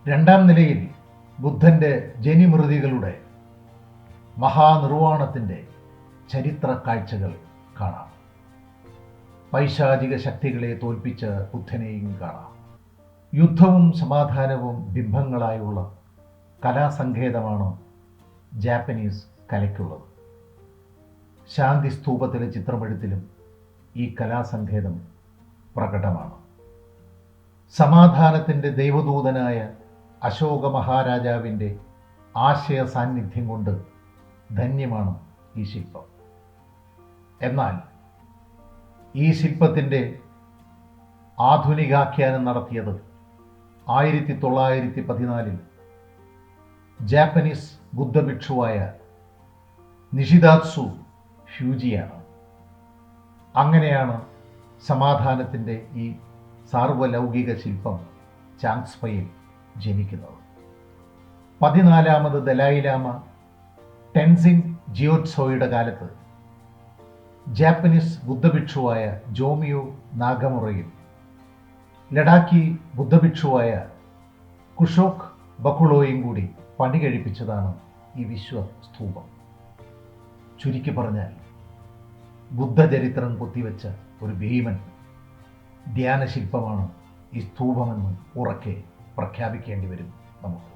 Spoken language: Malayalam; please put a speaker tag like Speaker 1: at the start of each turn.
Speaker 1: രണ്ടാം നിലയിൽ ബുദ്ധൻ്റെ ജനിമൃതികളുടെ മഹാനിർവാണത്തിൻ്റെ ചരിത്ര കാഴ്ചകൾ കാണാം. പൈശാചിക ശക്തികളെ തോൽപ്പിച്ച ബുദ്ധനെയും കാണാം. യുദ്ധവും സമാധാനവും ബിംബങ്ങളായുള്ള കലാസങ്കേതമാണ് ജാപ്പനീസ് കലയ്ക്കുള്ളത്. ശാന്തി സ്തൂപത്തിലെ ചിത്രമെഴുത്തിലും ഈ കലാസങ്കേതം പ്രകടമാണ്. സമാധാനത്തിൻ്റെ ദൈവദൂതനായ അശോക മഹാരാജാവിൻ്റെ ആശയ സാന്നിധ്യം കൊണ്ട് ധന്യമാണ് ഈ ശില്പം. എന്നാൽ ഈ ശില്പത്തിൻ്റെ ആധുനികാഖ്യാനം നടത്തിയത് 1914 ജാപ്പനീസ് ബുദ്ധഭിക്ഷുവായ നിഷിദാത്സു ഫ്യൂജിയാണ്. അങ്ങനെയാണ് സമാധാനത്തിൻ്റെ ഈ സാർവലൗകിക ശില്പം ചാങ്സ്പയിൽ ജനിക്കുന്നത്. 14ാമത് ദലായിലാമ ടെൻസിൻ ജിയോത്സോയുടെ കാലത്ത് ജാപ്പനീസ് ബുദ്ധഭിക്ഷുവായ ജോമിയോ നാഗമുറയും ലഡാക്കി ബുദ്ധഭിക്ഷുവായ കുഷോക്ക് ബക്കുളോയും കൂടി പണി കഴിപ്പിച്ചതാണ് ഈ വിശ്വസ്തൂപം. ചുരുക്കി പറഞ്ഞാൽ ബുദ്ധചരിത്രം കൊത്തിവെച്ച ഒരു ഭീമൻ ധ്യാനശില്പമാണ് ഈ സ്തൂപമെന്ന് ഉറക്കെ പ്രഖ്യാപിക്കേണ്ടി വരും നമുക്ക്.